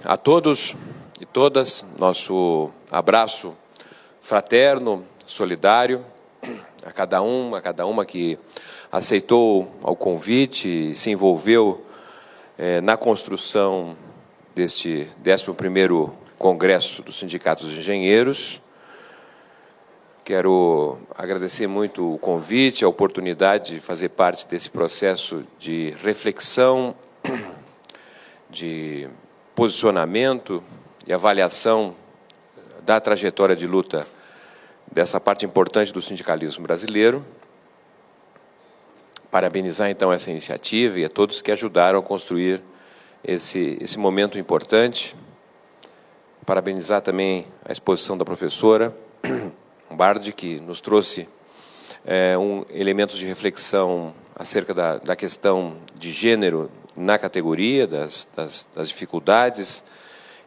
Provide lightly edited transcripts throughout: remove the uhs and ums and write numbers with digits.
a todos e todas, nosso abraço fraterno, solidário, a cada uma que aceitou o convite e se envolveu na construção deste 11º Congresso dos Sindicatos dos Engenheiros. Quero agradecer muito o convite, a oportunidade de fazer parte desse processo de reflexão, de posicionamento e avaliação da trajetória de luta dessa parte importante do sindicalismo brasileiro. Parabenizar, então, essa iniciativa e a todos que ajudaram a construir esse momento importante. Parabenizar também a exposição da professora Bardi, que nos trouxe elementos de reflexão acerca da questão de gênero na categoria, das dificuldades,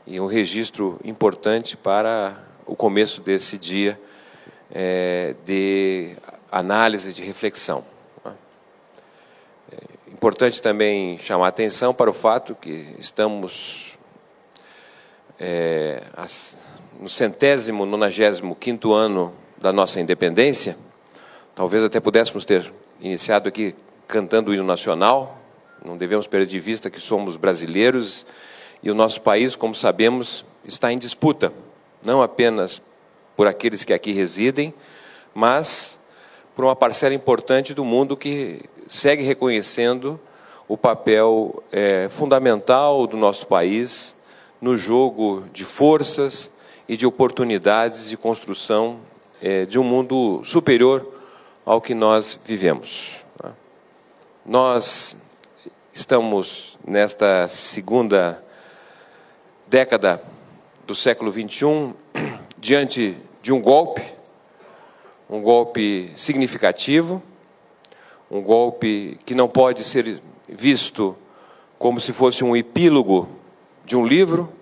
e um registro importante para o começo desse dia de análise, de reflexão. Importante também chamar a atenção para o fato que estamos no 195º ano da nossa independência. Talvez até pudéssemos ter iniciado aqui cantando o hino nacional. Não devemos perder de vista que somos brasileiros e o nosso país, como sabemos, está em disputa, não apenas por aqueles que aqui residem, mas por uma parcela importante do mundo que segue reconhecendo o papel fundamental do nosso país no jogo de forças e de oportunidades de construção de um mundo superior ao que nós vivemos. Nós estamos nesta segunda década do século XXI diante de um golpe significativo, um golpe que não pode ser visto como se fosse um epílogo de um livro,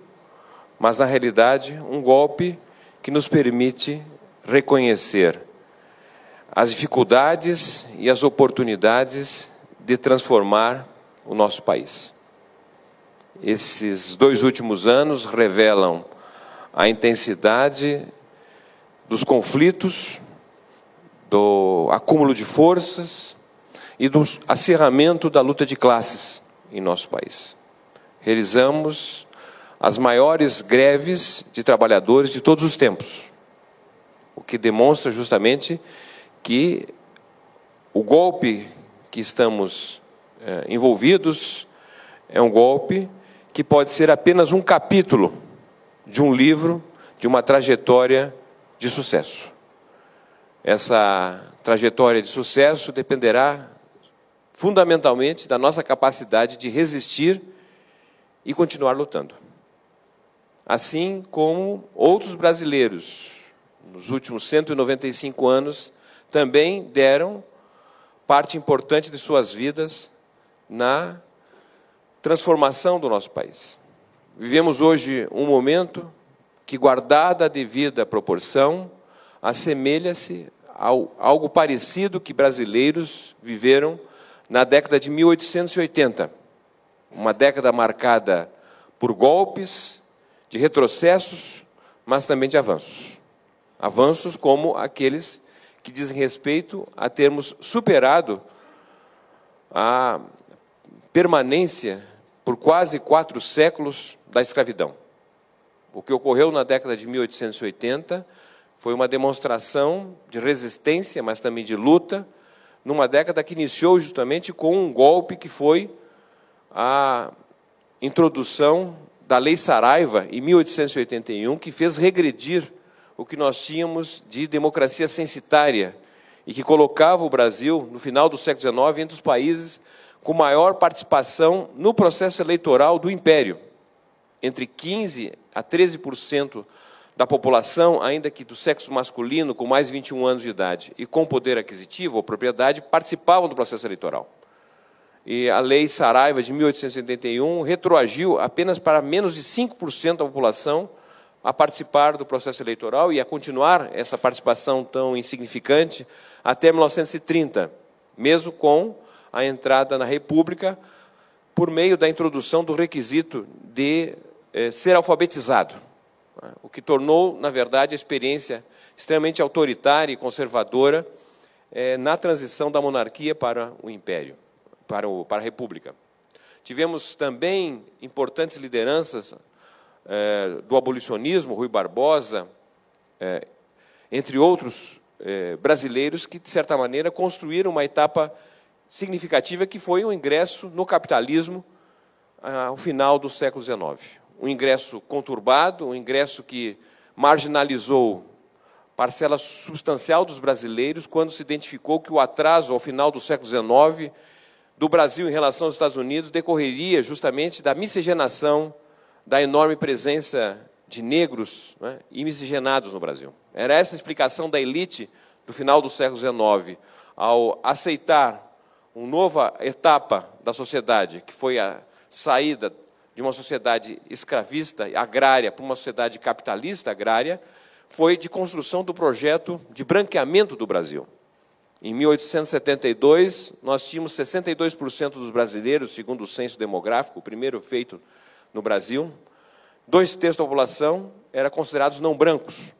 mas, na realidade, um golpe que nos permite reconhecer as dificuldades e as oportunidades de transformar o nosso país. Esses 2 últimos anos revelam a intensidade dos conflitos, do acúmulo de forças e do acirramento da luta de classes em nosso país. Realizamos as maiores greves de trabalhadores de todos os tempos, o que demonstra justamente que o golpe que estamos envolvidos é um golpe que pode ser apenas um capítulo de um livro, de uma trajetória de sucesso. Essa trajetória de sucesso dependerá fundamentalmente da nossa capacidade de resistir e continuar lutando. Assim como outros brasileiros, nos últimos 195 anos, também deram parte importante de suas vidas na transformação do nosso país. Vivemos hoje um momento que, guardada a devida proporção, assemelha-se a algo parecido que brasileiros viveram na década de 1880, uma década marcada por golpes, de retrocessos, mas também de avanços. Avanços como aqueles que dizem respeito a termos superado a permanência por quase 4 séculos da escravidão. O que ocorreu na década de 1880 foi uma demonstração de resistência, mas também de luta, numa década que iniciou justamente com um golpe que foi a introdução da Lei Saraiva, em 1881, que fez regredir o que nós tínhamos de democracia censitária e que colocava o Brasil, no final do século XIX, entre os países com maior participação no processo eleitoral do Império. Entre 15% a 13% da população, ainda que do sexo masculino, com mais de 21 anos de idade e com poder aquisitivo ou propriedade, participavam do processo eleitoral. E a Lei Saraiva, de 1881, retroagiu apenas para menos de 5% da população a participar do processo eleitoral e a continuar essa participação tão insignificante até 1930, mesmo com a entrada na República, por meio da introdução do requisito de ser alfabetizado, o que tornou, na verdade, a experiência extremamente autoritária e conservadora na transição da monarquia para o império, para a república. Tivemos também importantes lideranças do abolicionismo, Rui Barbosa, entre outros brasileiros que, de certa maneira, construíram uma etapa significativa que foi o ingresso no capitalismo ao final do século XIX. Um ingresso conturbado, um ingresso que marginalizou parcela substancial dos brasileiros quando se identificou que o atraso ao final do século XIX do Brasil em relação aos Estados Unidos decorreria justamente da miscigenação, da enorme presença de negros, né, e miscigenados no Brasil. Era essa a explicação da elite do final do século XIX, ao aceitar uma nova etapa da sociedade, que foi a saída de uma sociedade escravista, agrária, para uma sociedade capitalista agrária, foi de construção do projeto de branqueamento do Brasil. Em 1872, nós tínhamos 62% dos brasileiros, segundo o censo demográfico, o primeiro feito no Brasil, 2/3 da população eram considerados não brancos.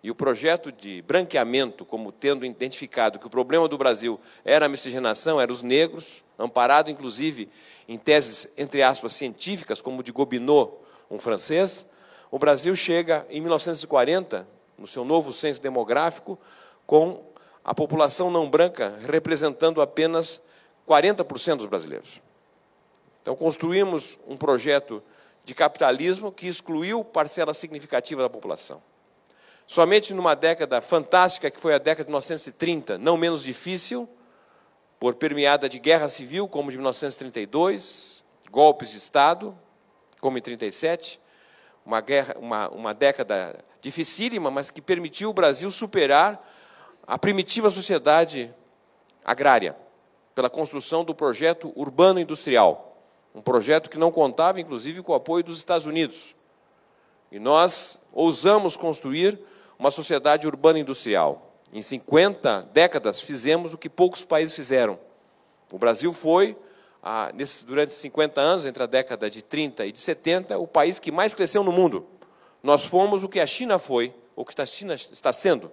E o projeto de branqueamento, como tendo identificado que o problema do Brasil era a miscigenação, eram os negros, amparado, inclusive, em teses, entre aspas, científicas, como de Gobineau, um francês, o Brasil chega, em 1940, no seu novo censo demográfico, com a população não branca representando apenas 40% dos brasileiros. Então, construímos um projeto de capitalismo que excluiu parcela significativa da população. Somente numa década fantástica, que foi a década de 1930, não menos difícil, por permeada de guerra civil, como de 1932, golpes de Estado, como em 1937, uma década dificílima, mas que permitiu o Brasil superar a primitiva sociedade agrária, pela construção do projeto urbano-industrial, um projeto que não contava, inclusive, com o apoio dos Estados Unidos. E nós ousamos construir uma sociedade urbana-industrial. Em 50 décadas, fizemos o que poucos países fizeram. O Brasil foi, durante 50 anos, entre a década de 30 e de 70, o país que mais cresceu no mundo. Nós fomos o que a China foi, ou que a China está sendo.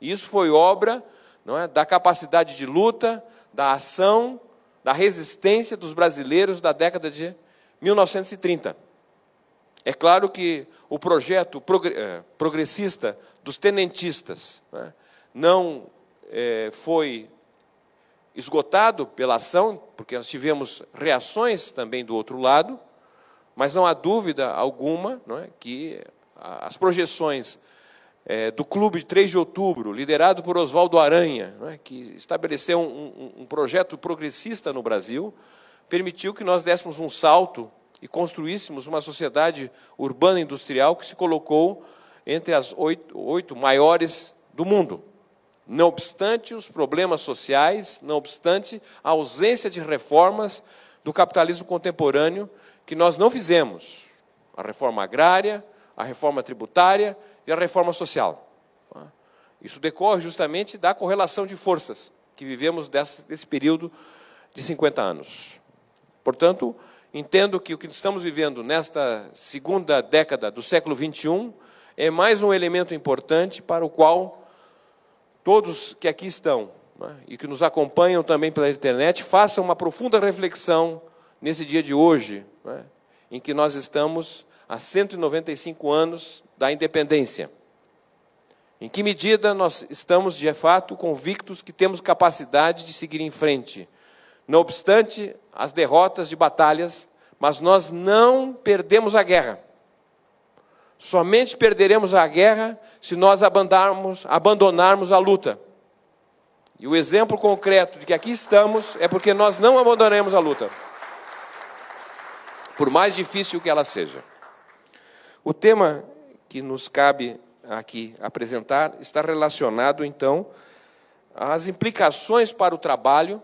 E isso foi obra, não é, da capacidade de luta, da ação, da resistência dos brasileiros da década de 1930. É claro que o projeto progressista dos tenentistas, né, não foi esgotado pela ação, porque nós tivemos reações também do outro lado, mas não há dúvida alguma, não é, que as projeções do Clube de 3 de Outubro, liderado por Oswaldo Aranha, não é, que estabeleceu um projeto progressista no Brasil, permitiu que nós dessemos um salto e construíssemos uma sociedade urbana industrial que se colocou entre as oito maiores do mundo. Não obstante os problemas sociais, não obstante a ausência de reformas do capitalismo contemporâneo, que nós não fizemos. A reforma agrária, a reforma tributária e a reforma social. Isso decorre justamente da correlação de forças que vivemos desse período de 50 anos. Portanto, entendo que o que estamos vivendo nesta segunda década do século XXI é mais um elemento importante para o qual todos que aqui estão, né, e que nos acompanham também pela internet, façam uma profunda reflexão nesse dia de hoje, né, em que nós estamos há 195 anos da independência. Em que medida nós estamos, de fato, convictos que temos capacidade de seguir em frente, não obstante as derrotas de batalhas, mas nós não perdemos a guerra. Somente perderemos a guerra se nós abandonarmos a luta. E o exemplo concreto de que aqui estamos é porque nós não abandonaremos a luta, por mais difícil que ela seja. O tema que nos cabe aqui apresentar está relacionado, então, às implicações para o trabalho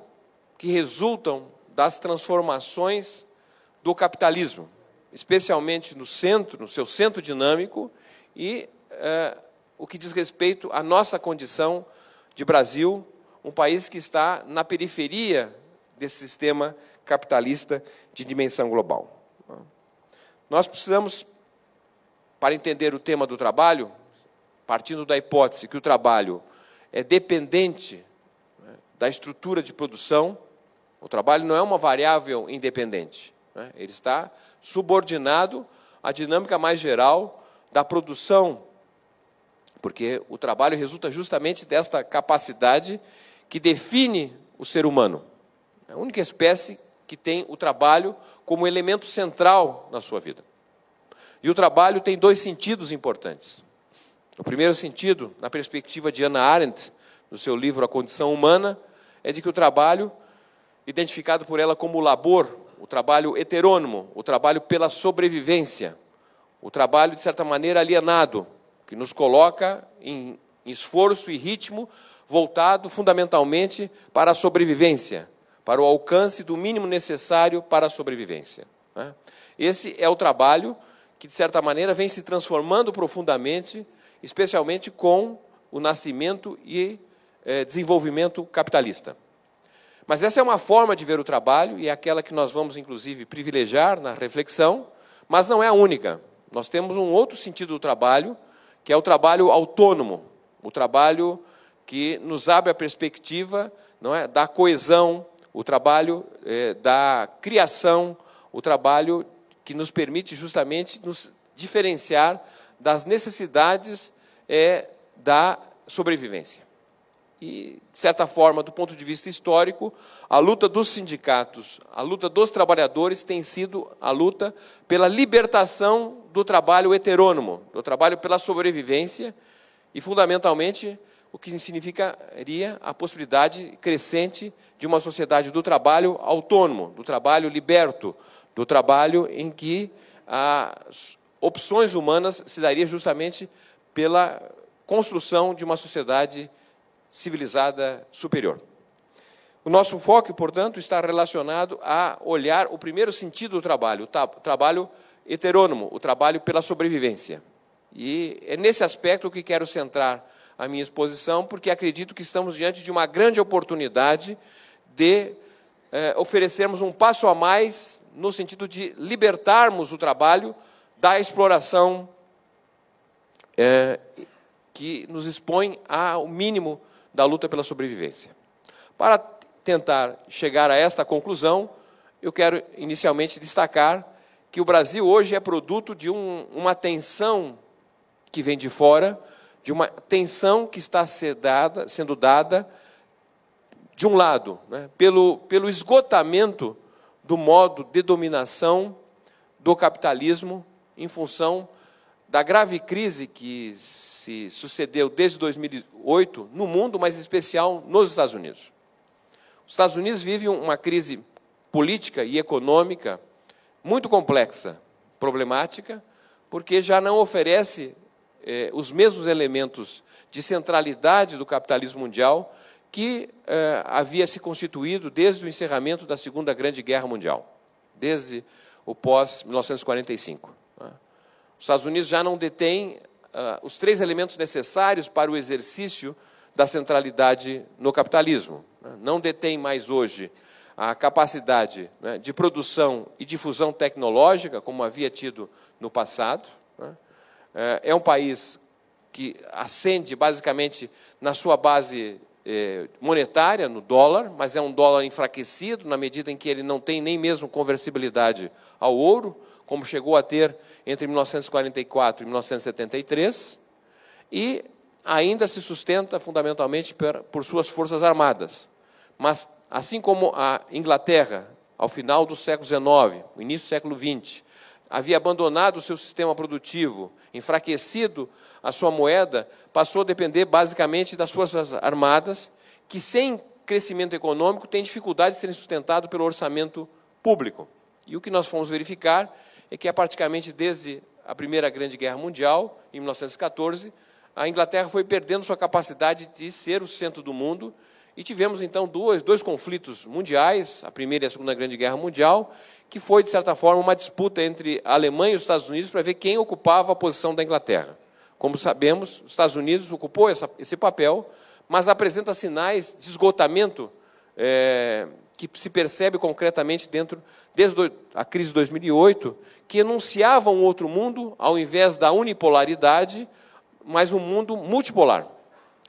que resultam das transformações do capitalismo, especialmente no seu centro dinâmico e o que diz respeito à nossa condição de Brasil, um país que está na periferia desse sistema capitalista de dimensão global. Nós precisamos, para entender o tema do trabalho, partindo da hipótese que o trabalho é dependente, né, da estrutura de produção, o trabalho não é uma variável independente, né, ele está subordinado à dinâmica mais geral da produção, porque o trabalho resulta justamente desta capacidade que define o ser humano. É a única espécie que tem o trabalho como elemento central na sua vida. E o trabalho tem dois sentidos importantes. O primeiro sentido, na perspectiva de Hannah Arendt, no seu livro A Condição Humana, é de que o trabalho, identificado por ela como o labor, o trabalho heterônomo, o trabalho pela sobrevivência, o trabalho, de certa maneira, alienado, que nos coloca em esforço e ritmo voltado fundamentalmente para a sobrevivência, para o alcance do mínimo necessário para a sobrevivência. Esse é o trabalho que, de certa maneira, vem se transformando profundamente, especialmente com o nascimento e desenvolvimento capitalista. Mas essa é uma forma de ver o trabalho, e é aquela que nós vamos, inclusive, privilegiar na reflexão, mas não é a única. Nós temos um outro sentido do trabalho, que é o trabalho autônomo, o trabalho que nos abre a perspectiva, não é, da coesão, o trabalho da criação, o trabalho que nos permite justamente nos diferenciar das necessidades da sobrevivência. E, de certa forma, do ponto de vista histórico, a luta dos sindicatos, a luta dos trabalhadores tem sido a luta pela libertação do trabalho heterônomo, do trabalho pela sobrevivência e, fundamentalmente, o que significaria a possibilidade crescente de uma sociedade do trabalho autônomo, do trabalho liberto, do trabalho em que as opções humanas se daria justamente pela construção de uma sociedade civilizada superior. O nosso foco, portanto, está relacionado a olhar o primeiro sentido do trabalho, o trabalho heterônomo, o trabalho pela sobrevivência. E é nesse aspecto que quero centrar a minha exposição, porque acredito que estamos diante de uma grande oportunidade de oferecermos um passo a mais no sentido de libertarmos o trabalho da exploração que nos expõe ao mínimo da luta pela sobrevivência. Para tentar chegar a esta conclusão, eu quero inicialmente destacar que o Brasil hoje é produto de uma tensão que vem de fora, de uma tensão que está sendo dada, de um lado, né, pelo esgotamento do modo de dominação do capitalismo em função da grave crise que se sucedeu desde 2008 no mundo, mas em especial nos Estados Unidos. Os Estados Unidos vivem uma crise política e econômica muito complexa, problemática, porque já não oferece os mesmos elementos de centralidade do capitalismo mundial que havia se constituído desde o encerramento da Segunda Grande Guerra Mundial, desde o pós-1945. Os Estados Unidos já não detêm os três elementos necessários para o exercício da centralidade no capitalismo. Não detém mais hoje a capacidade, né, de produção e difusão tecnológica, como havia tido no passado. É um país que ascende basicamente na sua base monetária, no dólar, mas é um dólar enfraquecido, na medida em que ele não tem nem mesmo conversibilidade ao ouro, como chegou a ter entre 1944 e 1973, e ainda se sustenta fundamentalmente por suas forças armadas. Mas, assim como a Inglaterra, ao final do século XIX, no início do século XX, havia abandonado o seu sistema produtivo, enfraquecido a sua moeda, passou a depender basicamente das forças armadas, que sem crescimento econômico têm dificuldade de serem sustentados pelo orçamento público. E o que nós fomos verificar é que, praticamente desde a Primeira Grande Guerra Mundial, em 1914, a Inglaterra foi perdendo sua capacidade de ser o centro do mundo, e tivemos, então, dois conflitos mundiais, a Primeira e a Segunda Grande Guerra Mundial, que foi, de certa forma, uma disputa entre a Alemanha e os Estados Unidos para ver quem ocupava a posição da Inglaterra. Como sabemos, os Estados Unidos ocupou esse papel, mas apresenta sinais de esgotamento que se percebe concretamente desde a crise de 2008, que enunciava um outro mundo, ao invés da unipolaridade, mas um mundo multipolar.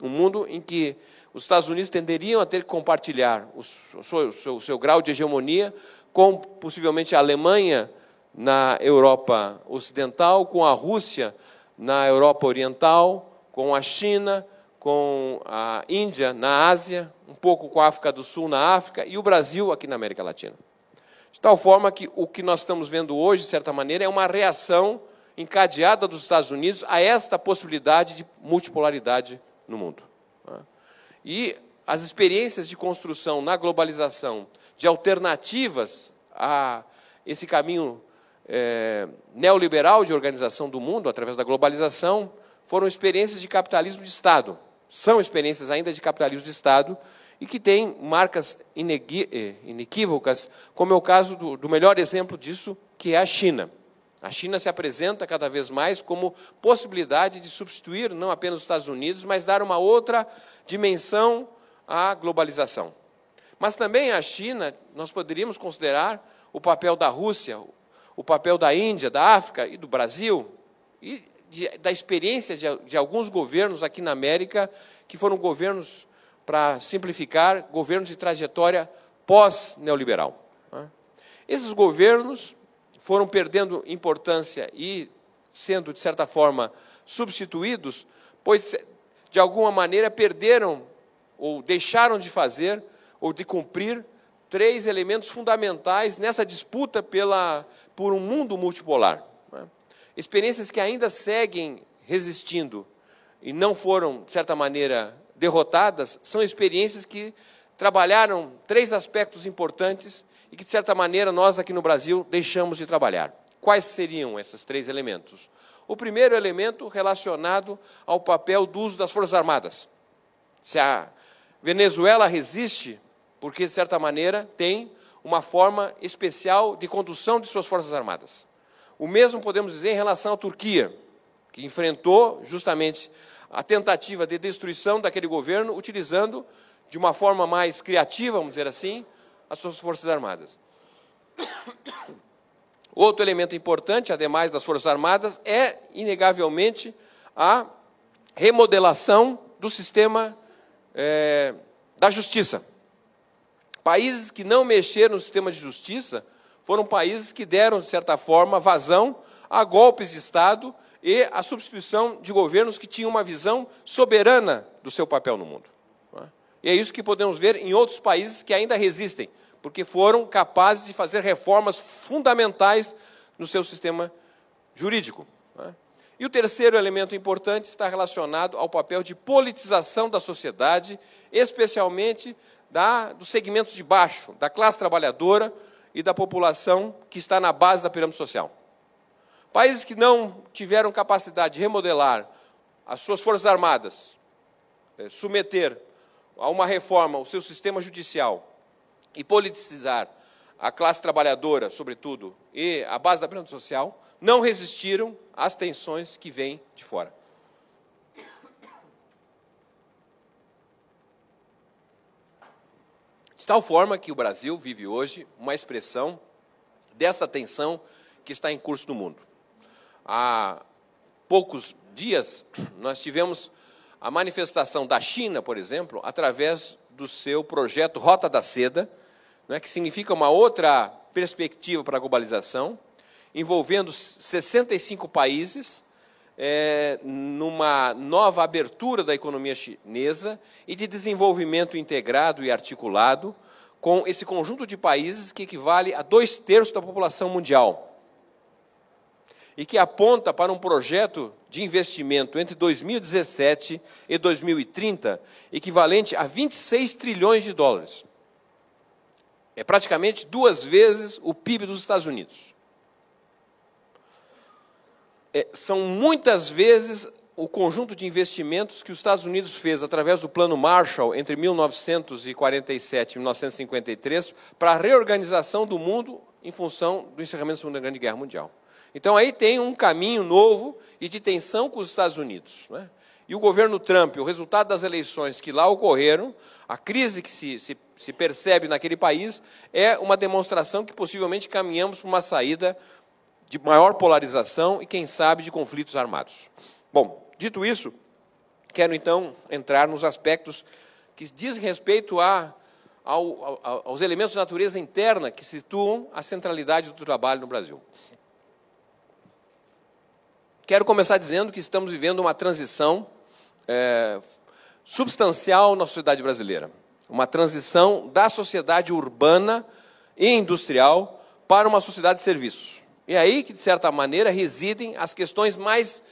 Um mundo em que os Estados Unidos tenderiam a ter que compartilhar o seu grau de hegemonia com, possivelmente, a Alemanha na Europa Ocidental, com a Rússia na Europa Oriental, com a China, com a Índia na Ásia, um pouco com a África do Sul na África e o Brasil aqui na América Latina. De tal forma que o que nós estamos vendo hoje, de certa maneira, é uma reação encadeada dos Estados Unidos a esta possibilidade de multipolaridade no mundo. E as experiências de construção na globalização de alternativas a esse caminho neoliberal de organização do mundo, através da globalização, foram experiências de capitalismo de Estado. São experiências ainda de capitalismo de Estado e que têm marcas inequívocas, como é o caso do melhor exemplo disso, que é a China. A China se apresenta cada vez mais como possibilidade de substituir não apenas os Estados Unidos, mas dar uma outra dimensão à globalização. Mas também a China, nós poderíamos considerar o papel da Rússia, o papel da Índia, da África e do Brasil, e da experiência de alguns governos aqui na América, que foram governos, para simplificar, governos de trajetória pós-neoliberal. Esses governos foram perdendo importância e sendo, de certa forma, substituídos, pois, de alguma maneira, perderam ou deixaram de fazer ou de cumprir 3 elementos fundamentais nessa disputa por um mundo multipolar. Experiências que ainda seguem resistindo e não foram, de certa maneira, derrotadas, são experiências que trabalharam 3 aspectos importantes e que, de certa maneira, nós aqui no Brasil deixamos de trabalhar. Quais seriam esses 3 elementos? O primeiro elemento relacionado ao papel do uso das Forças Armadas. Se a Venezuela resiste, porque, de certa maneira, tem uma forma especial de condução de suas Forças Armadas. O mesmo podemos dizer em relação à Turquia, que enfrentou justamente a tentativa de destruição daquele governo, utilizando, de uma forma mais criativa, vamos dizer assim, as suas Forças Armadas. Outro elemento importante, ademais das Forças Armadas, é, inegavelmente, a remodelação do sistema da justiça. Países que não mexeram no sistema de justiça foram países que deram, de certa forma, vazão a golpes de Estado e a substituição de governos que tinham uma visão soberana do seu papel no mundo. E é isso que podemos ver em outros países que ainda resistem, porque foram capazes de fazer reformas fundamentais no seu sistema jurídico. E o terceiro elemento importante está relacionado ao papel de politização da sociedade, especialmente dos segmentos de baixo, da classe trabalhadora e da população que está na base da pirâmide social. Países que não tiveram capacidade de remodelar as suas Forças Armadas, submeter a uma reforma o seu sistema judicial e politizar a classe trabalhadora, sobretudo, e a base da pirâmide social, não resistiram às tensões que vêm de fora. De tal forma que o Brasil vive hoje uma expressão desta tensão que está em curso no mundo. Há poucos dias, nós tivemos a manifestação da China, por exemplo, através do seu projeto Rota da Seda, que significa uma outra perspectiva para a globalização, envolvendo 65 países, numa nova abertura da economia chinesa e de desenvolvimento integrado e articulado com esse conjunto de países que equivale a 2/3 da população mundial e que aponta para um projeto de investimento entre 2017 e 2030 equivalente a 26 trilhões de dólares. É praticamente 2 vezes o PIB dos Estados Unidos. São muitas vezes o conjunto de investimentos que os Estados Unidos fez através do Plano Marshall entre 1947 e 1953 para a reorganização do mundo em função do encerramento da Segunda Grande Guerra Mundial. Então, aí tem um caminho novo e de tensão com os Estados Unidos. E o governo Trump, o resultado das eleições que lá ocorreram, a crise que se se percebe naquele país é uma demonstração que possivelmente caminhamos para uma saída de maior polarização e, quem sabe, de conflitos armados. Bom, dito isso, quero então entrar nos aspectos que dizem respeito aos elementos de natureza interna que situam a centralidade do trabalho no Brasil. Quero começar dizendo que estamos vivendo uma transição substancial na sociedade brasileira. Uma transição da sociedade urbana e industrial para uma sociedade de serviços. E é aí que, de certa maneira, residem as questões mais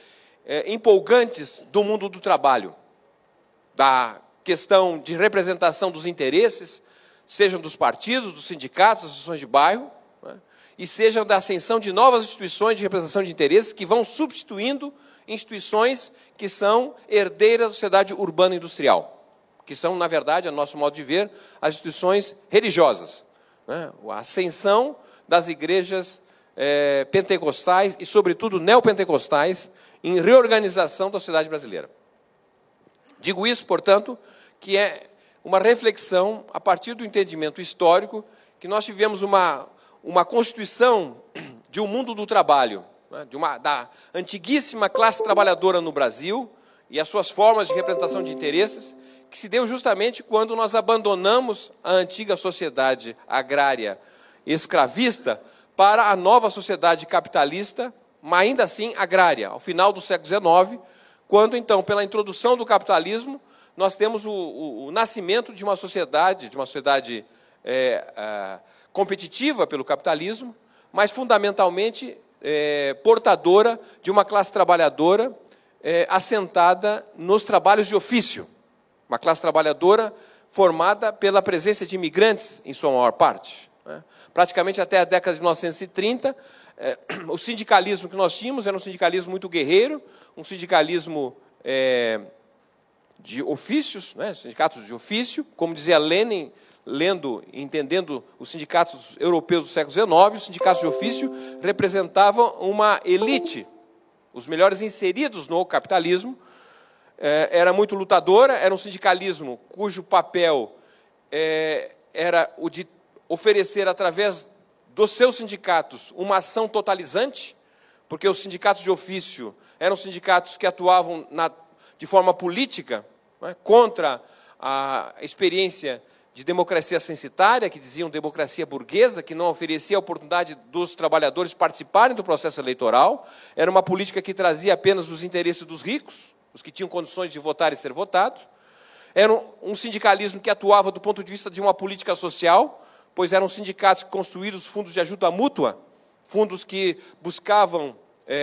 empolgantes do mundo do trabalho. Da questão de representação dos interesses, sejam dos partidos, dos sindicatos, das associações de bairro, né, e sejam da ascensão de novas instituições de representação de interesses que vão substituindo instituições que são herdeiras da sociedade urbana e industrial, que são, na verdade, a nosso modo de ver, as instituições religiosas, né, a ascensão das igrejas pentecostais e, sobretudo, neopentecostais, em reorganização da sociedade brasileira. Digo isso, portanto, que é uma reflexão a partir do entendimento histórico que nós tivemos uma constituição de um mundo do trabalho, né, da antiguíssima classe trabalhadora no Brasil e as suas formas de representação de interesses, que se deu justamente quando nós abandonamos a antiga sociedade agrária escravista para a nova sociedade capitalista, mas ainda assim agrária, ao final do século XIX, quando, então, pela introdução do capitalismo, nós temos o nascimento de uma sociedade competitiva pelo capitalismo, mas fundamentalmente portadora de uma classe trabalhadora assentada nos trabalhos de ofício. Uma classe trabalhadora formada pela presença de imigrantes, em sua maior parte. Né? Praticamente até a década de 1930, o sindicalismo que nós tínhamos era um sindicalismo muito guerreiro, um sindicalismo de ofícios, né? Sindicatos de ofício, como dizia Lenin, lendo e entendendo os sindicatos europeus do século XIX, os sindicatos de ofício representavam uma elite, os melhores inseridos no capitalismo. Era muito lutadora, era um sindicalismo cujo papel era o de oferecer, através dos seus sindicatos, uma ação totalizante, porque os sindicatos de ofício eram sindicatos que atuavam de forma política, né, contra a experiência de democracia censitária, que diziam democracia burguesa, que não oferecia a oportunidade dos trabalhadores participarem do processo eleitoral. Era uma política que trazia apenas os interesses dos ricos, os que tinham condições de votar e ser votados. Era um sindicalismo que atuava do ponto de vista de uma política social, pois eram sindicatos que construíram os fundos de ajuda mútua, fundos que buscavam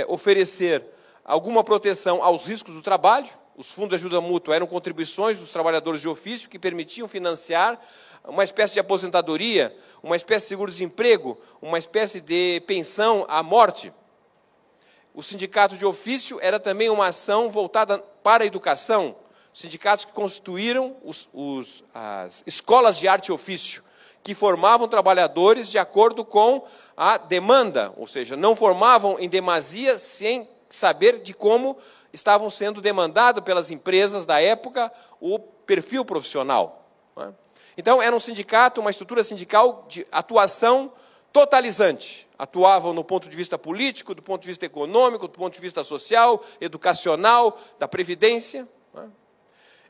oferecer alguma proteção aos riscos do trabalho. Os fundos de ajuda mútua eram contribuições dos trabalhadores de ofício que permitiam financiar uma espécie de aposentadoria, uma espécie de seguro-desemprego, uma espécie de pensão à morte. O sindicato de ofício era também uma ação voltada para a educação, sindicatos que constituíram as escolas de arte e ofício, que formavam trabalhadores de acordo com a demanda, ou seja, não formavam em demasia sem saber de como estavam sendo demandado pelas empresas da época o perfil profissional. Então, era um sindicato, uma estrutura sindical de atuação totalizante. Atuavam no ponto de vista político, do ponto de vista econômico, do ponto de vista social, educacional, da previdência.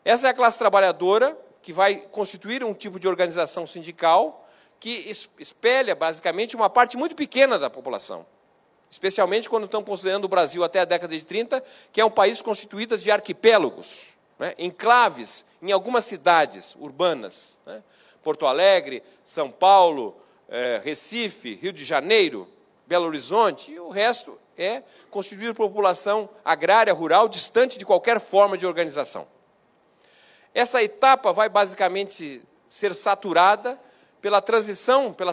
Essa é a classe trabalhadora que vai constituir um tipo de organização sindical que espelha, basicamente, uma parte muito pequena da população. Especialmente quando estamos considerando o Brasil até a década de 30, que é um país constituído de arquipélagos, né, enclaves em algumas cidades urbanas, né, Porto Alegre, São Paulo, Recife, Rio de Janeiro, Belo Horizonte, e o resto é constituído por população agrária, rural, distante de qualquer forma de organização. Essa etapa vai basicamente ser saturada pela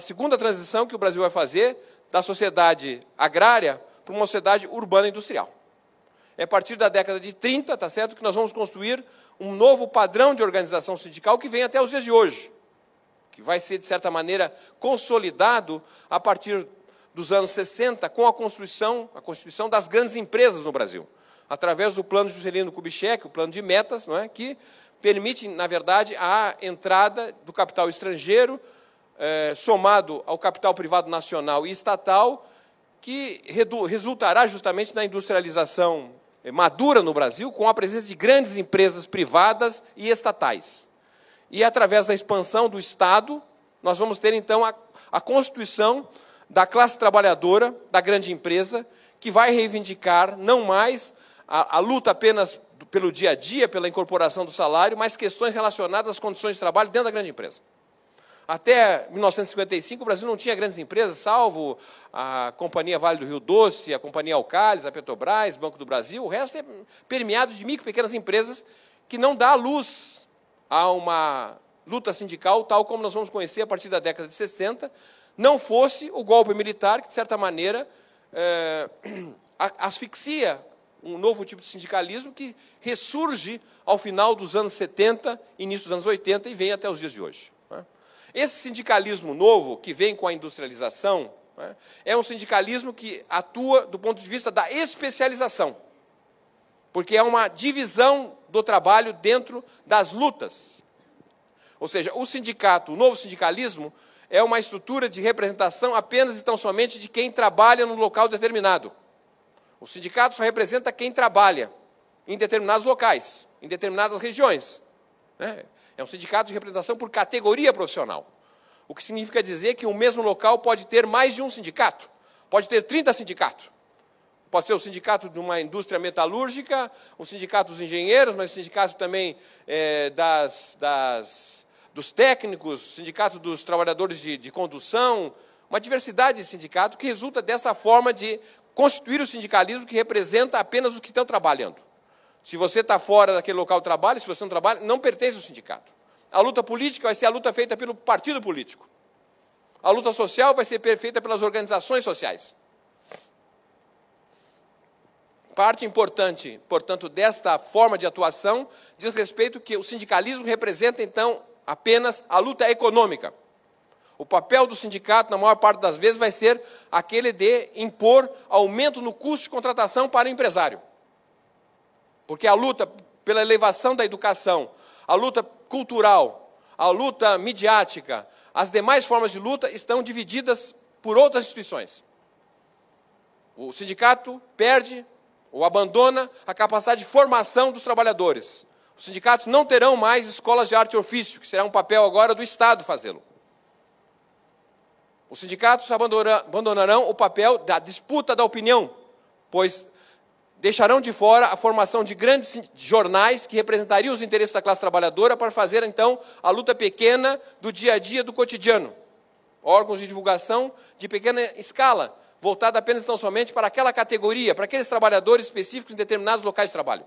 segunda transição que o Brasil vai fazer da sociedade agrária para uma sociedade urbana e industrial. É a partir da década de 30, tá certo, que nós vamos construir um novo padrão de organização sindical que vem até os dias de hoje, que vai ser, de certa maneira, consolidado a partir dos anos 60 com a constituição das grandes empresas no Brasil, através do plano Juscelino Kubitschek, o plano de metas, não é, que permite, na verdade, a entrada do capital estrangeiro, somado ao capital privado nacional e estatal, que resultará justamente na industrialização madura no Brasil, com a presença de grandes empresas privadas e estatais. E, através da expansão do Estado, nós vamos ter, então, a constituição da classe trabalhadora, da grande empresa, que vai reivindicar não mais a luta apenas pelo dia a dia, pela incorporação do salário, mas questões relacionadas às condições de trabalho dentro da grande empresa. Até 1955, o Brasil não tinha grandes empresas, salvo a Companhia Vale do Rio Doce, a Companhia Alcalis, a Petrobras, Banco do Brasil. O resto é permeado de micro e pequenas empresas que não dá luz a uma luta sindical, tal como nós vamos conhecer a partir da década de 60, não fosse o golpe militar que, de certa maneira, asfixia um novo tipo de sindicalismo que ressurge ao final dos anos 70, início dos anos 80 e vem até os dias de hoje. Esse sindicalismo novo, que vem com a industrialização, é um sindicalismo que atua do ponto de vista da especialização, porque é uma divisão do trabalho dentro das lutas. Ou seja, o sindicato, o novo sindicalismo, é uma estrutura de representação apenas e tão somente de quem trabalha num local determinado. O sindicato só representa quem trabalha em determinados locais, em determinadas regiões. É um sindicato de representação por categoria profissional. O que significa dizer que o mesmo local pode ter mais de um sindicato. Pode ter 30 sindicatos. Pode ser o sindicato de uma indústria metalúrgica, o sindicato dos engenheiros, mas o sindicato também dos técnicos, o sindicato dos trabalhadores de condução, uma diversidade de sindicatos que resulta dessa forma de constituir o sindicalismo que representa apenas os que estão trabalhando. Se você está fora daquele local de trabalho, se você não trabalha, não pertence ao sindicato. A luta política vai ser a luta feita pelo partido político. A luta social vai ser feita pelas organizações sociais. Parte importante, portanto, desta forma de atuação diz respeito que o sindicalismo representa, então, apenas a luta econômica. O papel do sindicato, na maior parte das vezes, vai ser aquele de impor aumento no custo de contratação para o empresário. Porque a luta pela elevação da educação, a luta cultural, a luta midiática, as demais formas de luta estão divididas por outras instituições. O sindicato perde ou abandona a capacidade de formação dos trabalhadores. Os sindicatos não terão mais escolas de arte e ofício, que será um papel agora do Estado fazê-lo. Os sindicatos abandonarão o papel da disputa da opinião, pois deixarão de fora a formação de grandes jornais que representariam os interesses da classe trabalhadora para fazer, então, a luta pequena do dia a dia, do cotidiano. Órgãos de divulgação de pequena escala, voltada apenas tão somente para aquela categoria, para aqueles trabalhadores específicos em determinados locais de trabalho.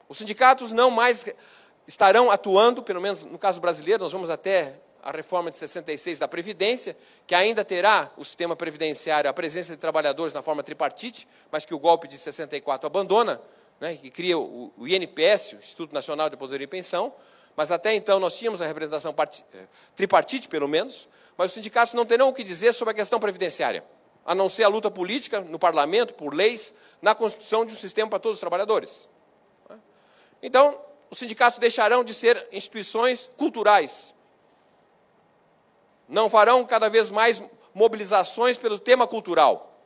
Os sindicatos não mais estarão atuando, pelo menos no caso brasileiro, nós vamos até a reforma de 66 da Previdência, que ainda terá o sistema previdenciário, a presença de trabalhadores na forma tripartite, mas que o golpe de 64 abandona, que cria o INPS, o Instituto Nacional de Aposentadoria e Pensão, mas até então nós tínhamos a representação tripartite, pelo menos, mas os sindicatos não terão o que dizer sobre a questão previdenciária, a não ser a luta política no parlamento, por leis, na constituição de um sistema para todos os trabalhadores. Então, os sindicatos deixarão de ser instituições culturais, não farão cada vez mais mobilizações pelo tema cultural.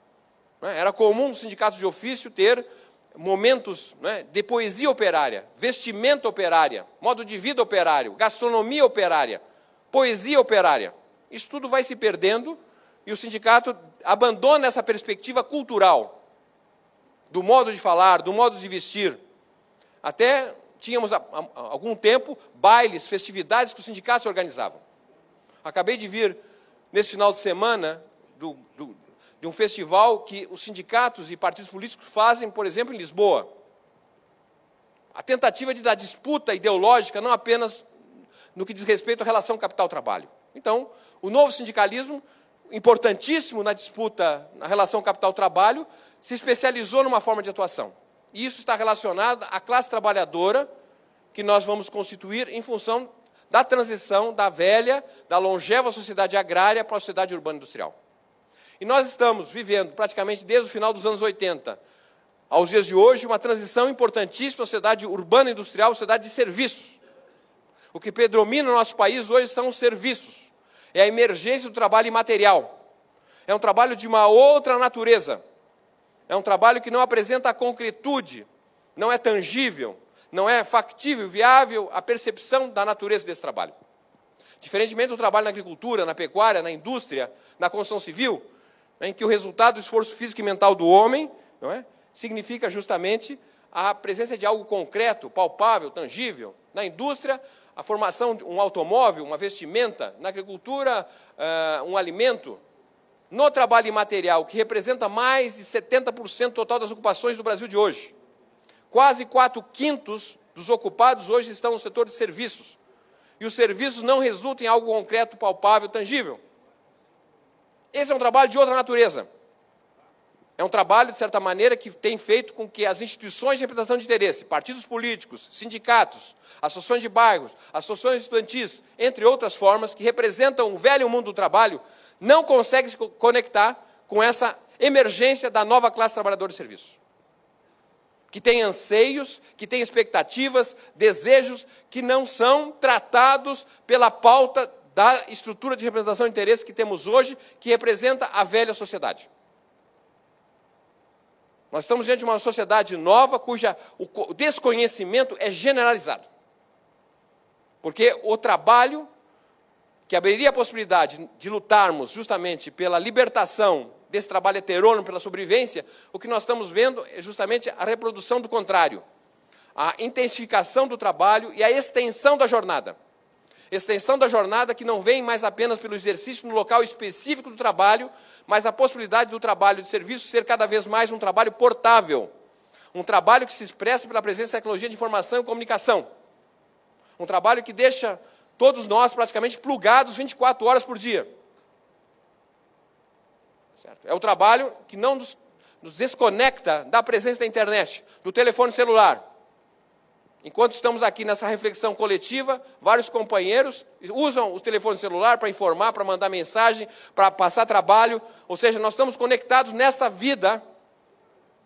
Era comum os sindicatos de ofício ter momentos de poesia operária, vestimenta operária, modo de vida operário, gastronomia operária, poesia operária. Isso tudo vai se perdendo e o sindicato abandona essa perspectiva cultural, do modo de falar, do modo de vestir. Até tínhamos, há algum tempo, bailes, festividades que os sindicatos organizavam. Acabei de vir, nesse final de semana, de um festival que os sindicatos e partidos políticos fazem, por exemplo, em Lisboa. A tentativa de dar disputa ideológica, não apenas no que diz respeito à relação capital-trabalho. Então, o novo sindicalismo, importantíssimo na disputa, na relação capital-trabalho, se especializou numa forma de atuação. E isso está relacionado à classe trabalhadora que nós vamos constituir em função da transição da velha, da longeva sociedade agrária para a sociedade urbana industrial. E nós estamos vivendo, praticamente desde o final dos anos 80, aos dias de hoje, uma transição importantíssima, sociedade urbana industrial, sociedade de serviços. O que predomina no nosso país hoje são os serviços. É a emergência do trabalho imaterial. É um trabalho de uma outra natureza. É um trabalho que não apresenta a concretude, não é tangível, não é factível, viável a percepção da natureza desse trabalho. Diferentemente do trabalho na agricultura, na pecuária, na indústria, na construção civil, em que o resultado do esforço físico e mental do homem, não é, significa justamente a presença de algo concreto, palpável, tangível. Na indústria, a formação de um automóvel, uma vestimenta. Na agricultura, um alimento. No trabalho imaterial, que representa mais de 70% total das ocupações do Brasil de hoje. Quase 4/5 dos ocupados hoje estão no setor de serviços. E os serviços não resultam em algo concreto, palpável, tangível. Esse é um trabalho de outra natureza. É um trabalho, de certa maneira, que tem feito com que as instituições de representação de interesse, partidos políticos, sindicatos, associações de bairros, associações estudantis, entre outras formas, que representam o velho mundo do trabalho, não conseguem se conectar com essa emergência da nova classe trabalhadora de serviço. Que tem anseios, que tem expectativas, desejos que não são tratados pela pauta da estrutura de representação de interesse que temos hoje, que representa a velha sociedade. Nós estamos diante de uma sociedade nova, cujo desconhecimento é generalizado. Porque o trabalho, que abriria a possibilidade de lutarmos justamente pela libertação desse trabalho heterônomo, pela sobrevivência, o que nós estamos vendo é justamente a reprodução do contrário. A intensificação do trabalho e a extensão da jornada. Extensão da jornada que não vem mais apenas pelo exercício no local específico do trabalho, mas a possibilidade do trabalho de serviço ser cada vez mais um trabalho portável. Um trabalho que se expressa pela presença de tecnologia de informação e comunicação. Um trabalho que deixa todos nós praticamente plugados 24 horas por dia. Certo? É o trabalho que não nos desconecta da presença da internet, do telefone celular. Enquanto estamos aqui nessa reflexão coletiva, vários companheiros usam o telefone celular para informar, para mandar mensagem, para passar trabalho. Ou seja, nós estamos conectados nessa vida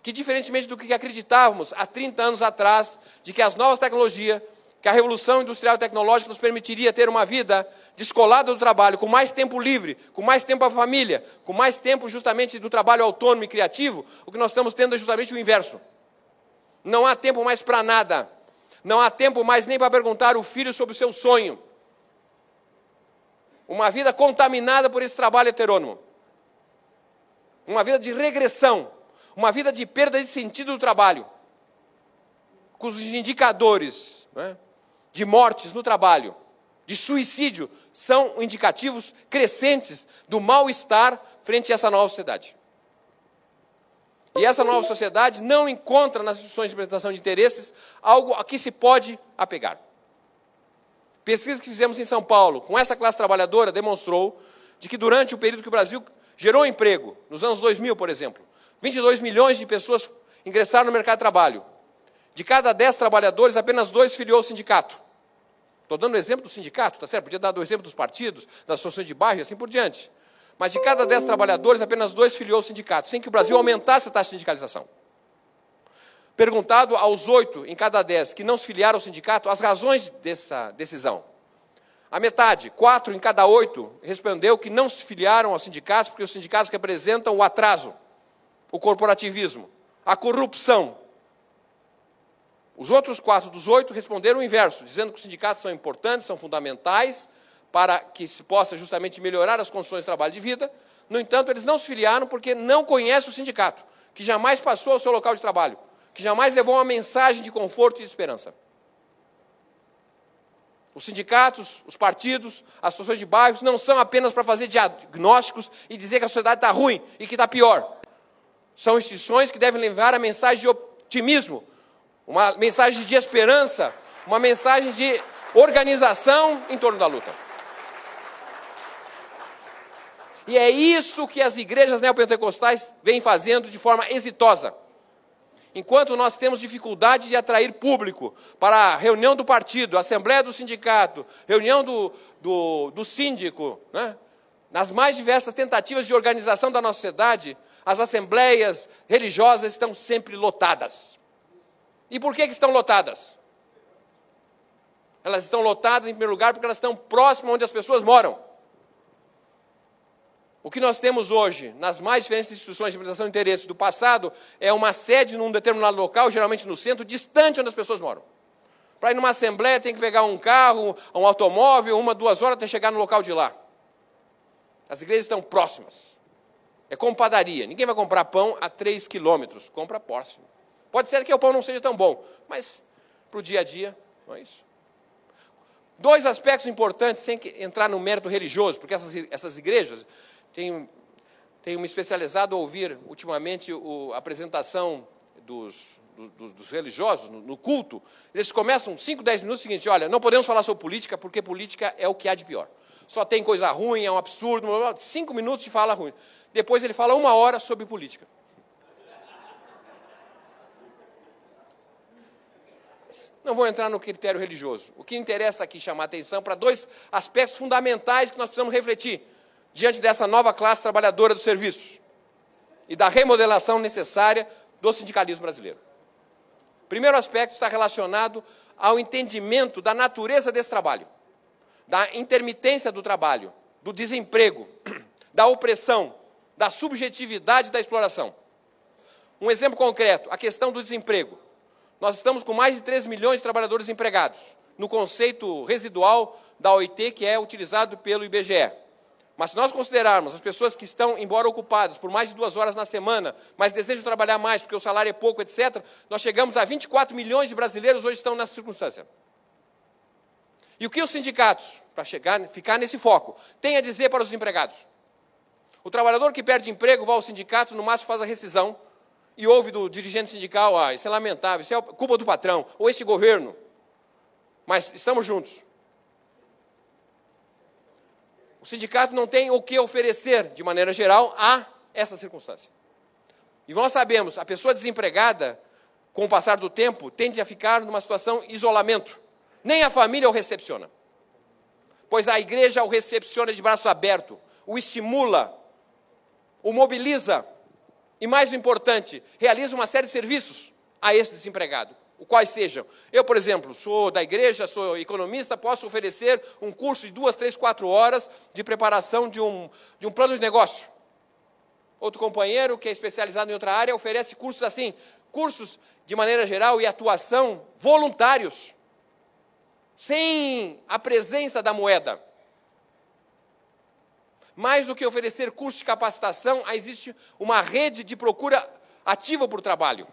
que, diferentemente do que acreditávamos há 30 anos atrás, de que as novas tecnologias, que a revolução industrial e tecnológica nos permitiria ter uma vida descolada do trabalho, com mais tempo livre, com mais tempo à família, com mais tempo justamente do trabalho autônomo e criativo, o que nós estamos tendo é justamente o inverso. Não há tempo mais para nada. Não há tempo mais nem para perguntar ao filho sobre o seu sonho. Uma vida contaminada por esse trabalho heterônomo. Uma vida de regressão. Uma vida de perda de sentido do trabalho. Cujos indicadores, né, de mortes no trabalho, de suicídio, são indicativos crescentes do mal-estar frente a essa nova sociedade. E essa nova sociedade não encontra nas instituições de representação de interesses algo a que se pode apegar. Pesquisa que fizemos em São Paulo, com essa classe trabalhadora, demonstrou de que durante o período que o Brasil gerou emprego, nos anos 2000, por exemplo, 22 milhões de pessoas ingressaram no mercado de trabalho. De cada 10 trabalhadores, apenas 2 filiou ao sindicato. Estou dando o exemplo do sindicato, tá certo? Podia dar o exemplo dos partidos, das associações de bairro e assim por diante. Mas de cada 10 trabalhadores, apenas 2 filiou ao sindicato, sem que o Brasil aumentasse a taxa de sindicalização. Perguntado aos 8 em cada 10 que não se filiaram ao sindicato, as razões dessa decisão. A metade, 4 em cada 8, respondeu que não se filiaram aos sindicatos porque os sindicatos representam o atraso, o corporativismo, a corrupção. Os outros 4 dos 8 responderam o inverso, dizendo que os sindicatos são importantes, são fundamentais, para que se possa justamente melhorar as condições de trabalho e de vida. No entanto, eles não se filiaram porque não conhecem o sindicato, que jamais passou ao seu local de trabalho, que jamais levou uma mensagem de conforto e de esperança. Os sindicatos, os partidos, as associações de bairros não são apenas para fazer diagnósticos e dizer que a sociedade está ruim e que está pior. São instituições que devem levar a mensagem de otimismo, uma mensagem de esperança, uma mensagem de organização em torno da luta. E é isso que as igrejas neopentecostais vêm fazendo de forma exitosa. Enquanto nós temos dificuldade de atrair público para a reunião do partido, a assembleia do sindicato, reunião do síndico, né, nas mais diversas tentativas de organização da nossa sociedade, as assembleias religiosas estão sempre lotadas. E por que estão lotadas? Elas estão lotadas, em primeiro lugar, porque elas estão próximas onde as pessoas moram. O que nós temos hoje, nas mais diferentes instituições de representação de interesses do passado, é uma sede num determinado local, geralmente no centro, distante onde as pessoas moram. Para ir numa assembleia, tem que pegar um carro, um automóvel, 1, 2 horas até chegar no local de lá. As igrejas estão próximas. É como padaria. Ninguém vai comprar pão a 3 quilômetros. Compra próximo. Pode ser que o pão não seja tão bom, mas para o dia a dia, não é isso. 2 aspectos importantes, sem entrar no mérito religioso, porque essas igrejas, tenho me especializado a ouvir ultimamente a apresentação dos religiosos no culto. Eles começam 5, 10 minutos, seguinte: olha, não podemos falar sobre política, porque política é o que há de pior. Só tem coisa ruim, é um absurdo. 5 minutos de fala ruim. Depois ele fala 1 hora sobre política. Não vou entrar no critério religioso. O que interessa aqui chamar atenção para 2 aspectos fundamentais que nós precisamos refletir diante dessa nova classe trabalhadora dos serviços e da remodelação necessária do sindicalismo brasileiro. O primeiro aspecto está relacionado ao entendimento da natureza desse trabalho, da intermitência do trabalho, do desemprego, da opressão, da subjetividade da exploração. Um exemplo concreto, a questão do desemprego. Nós estamos com mais de 3 milhões de trabalhadores empregados, no conceito residual da OIT, que é utilizado pelo IBGE. Mas se nós considerarmos as pessoas que estão, embora ocupadas por mais de 2 horas na semana, mas desejam trabalhar mais porque o salário é pouco, etc., nós chegamos a 24 milhões de brasileiros hoje estão nessa circunstância. E o que os sindicatos, para ficar nesse foco, têm a dizer para os empregados? O trabalhador que perde emprego vai ao sindicato, no máximo faz a rescisão, e ouve do dirigente sindical: isso é lamentável, isso é culpa do patrão, ou esse governo. Mas estamos juntos. O sindicato não tem o que oferecer, de maneira geral, a essa circunstância. E nós sabemos, a pessoa desempregada, com o passar do tempo, tende a ficar numa situação de isolamento. Nem a família o recepciona. Pois a igreja o recepciona de braço aberto, o estimula, o mobiliza, e mais importante, realiza uma série de serviços a esse desempregado, quais sejam. Eu, por exemplo, sou da igreja, sou economista, posso oferecer um curso de 2, 3, 4 horas de preparação de um plano de negócio. Outro companheiro, que é especializado em outra área, oferece cursos assim, cursos de maneira geral e atuação voluntários, sem a presença da moeda. Mais do que oferecer curso de capacitação, existe uma rede de procura ativa por trabalho.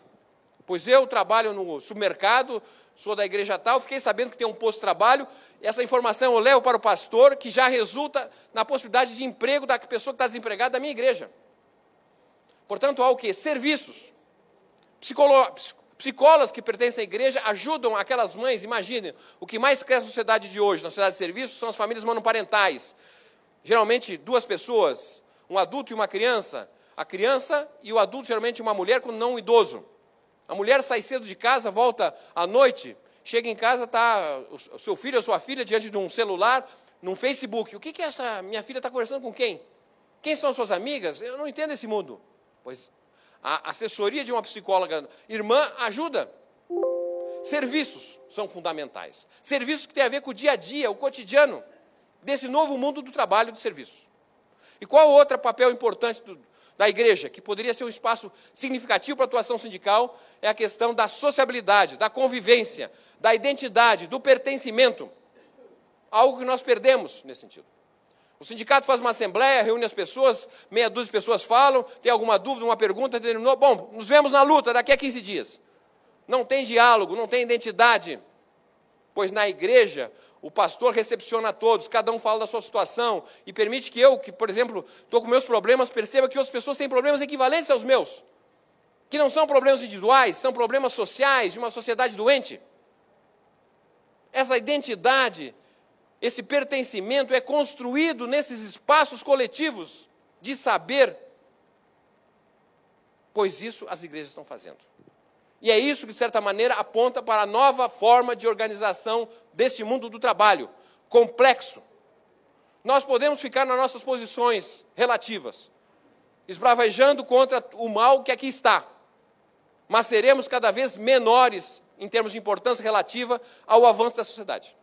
Pois eu trabalho no supermercado, sou da igreja tal, fiquei sabendo que tem um posto de trabalho, essa informação eu levo para o pastor, que já resulta na possibilidade de emprego da pessoa que está desempregada da minha igreja. Portanto, há o quê? Serviços. Psicólogas que pertencem à igreja ajudam aquelas mães. Imaginem, o que mais cresce na sociedade de hoje, na sociedade de serviços, são as famílias monoparentais. Geralmente 2 pessoas, um adulto e uma criança. A criança e o adulto, geralmente uma mulher, quando não um idoso. A mulher sai cedo de casa, volta à noite, chega em casa, está o seu filho ou sua filha diante de um celular, num Facebook. O que é essa minha filha está conversando com quem? Quem são suas amigas? Eu não entendo esse mundo. Pois a assessoria de uma psicóloga irmã ajuda. Serviços são fundamentais. Serviços que têm a ver com o dia a dia, o cotidiano desse novo mundo do trabalho e do serviço. E qual outro papel importante da igreja, que poderia ser um espaço significativo para a atuação sindical, é a questão da sociabilidade, da convivência, da identidade, do pertencimento. Algo que nós perdemos nesse sentido. O sindicato faz uma assembleia, reúne as pessoas, meia dúzia de pessoas falam, tem alguma dúvida, uma pergunta, terminou, bom, nos vemos na luta daqui a 15 dias. Não tem diálogo, não tem identidade, pois na igreja o pastor recepciona a todos, cada um fala da sua situação e permite que eu, que, por exemplo, estou com meus problemas, perceba que outras pessoas têm problemas equivalentes aos meus, que não são problemas individuais, são problemas sociais de uma sociedade doente. Essa identidade, esse pertencimento é construído nesses espaços coletivos de saber, pois isso as igrejas estão fazendo. E é isso que, de certa maneira, aponta para a nova forma de organização desse mundo do trabalho, complexo. Nós podemos ficar nas nossas posições relativas. esbravejando contra o mal que aqui está, mas seremos cada vez menores em termos de importância relativa ao avanço da sociedade.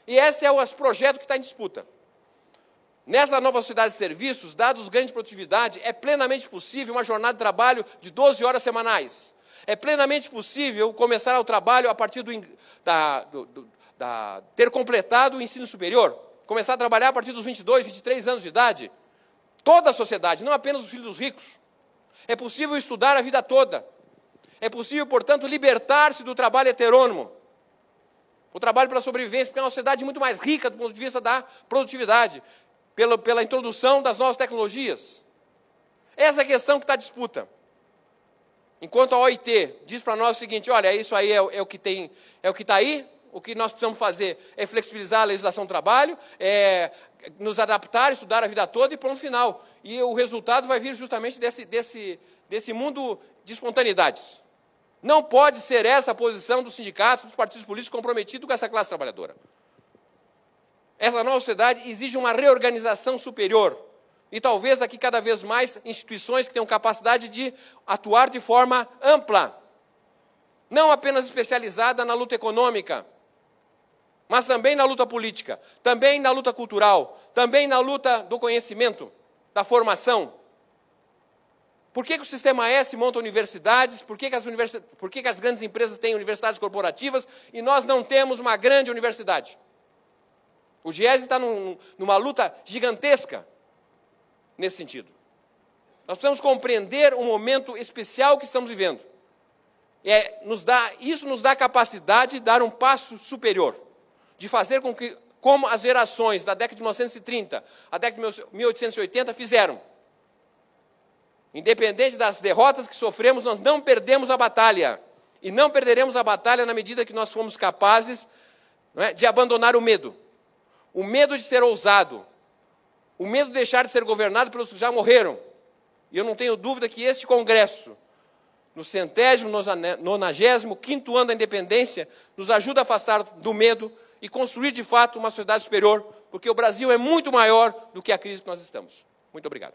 E esse é o projeto que está em disputa. Nessa nova sociedade de serviços, dados os ganhos de produtividade, é plenamente possível uma jornada de trabalho de 12 horas semanais. É plenamente possível começar o trabalho a partir ter completado o ensino superior, começar a trabalhar a partir dos 22, 23 anos de idade. Toda a sociedade, não apenas os filhos dos ricos. É possível estudar a vida toda. É possível, portanto, libertar-se do trabalho heterônomo. O trabalho pela sobrevivência, porque é uma sociedade muito mais rica do ponto de vista da produtividade, pela introdução das novas tecnologias. Essa é a questão que está em disputa. Enquanto a OIT diz para nós o seguinte, olha, isso aí é o que está aí, o que nós precisamos fazer é flexibilizar a legislação do trabalho, nos adaptar, estudar a vida toda e pronto, final. E o resultado vai vir justamente desse mundo de espontaneidades. Não pode ser essa a posição dos sindicatos, dos partidos políticos comprometidos com essa classe trabalhadora. Essa nova sociedade exige uma reorganização superior. E talvez aqui cada vez mais instituições que tenham capacidade de atuar de forma ampla. Não apenas especializada na luta econômica, mas também na luta política, também na luta cultural, também na luta do conhecimento, da formação. Por que o Sistema S monta universidades? Por que as grandes empresas têm universidades corporativas e nós não temos uma grande universidade? O GIES está numa luta gigantesca nesse sentido. Nós precisamos compreender o momento especial que estamos vivendo. Isso nos dá a capacidade de dar um passo superior, de fazer com que, como as gerações da década de 1930, a década de 1880 fizeram. Independente das derrotas que sofremos, nós não perdemos a batalha. E não perderemos a batalha na medida que nós fomos capazes, de abandonar o medo. O medo de ser ousado. O medo de deixar de ser governado pelos que já morreram. E eu não tenho dúvida que este Congresso, no 195º ano da independência, nos ajuda a afastar do medo e construir, de fato, uma sociedade superior, porque o Brasil é muito maior do que a crise que nós estamos. Muito obrigado.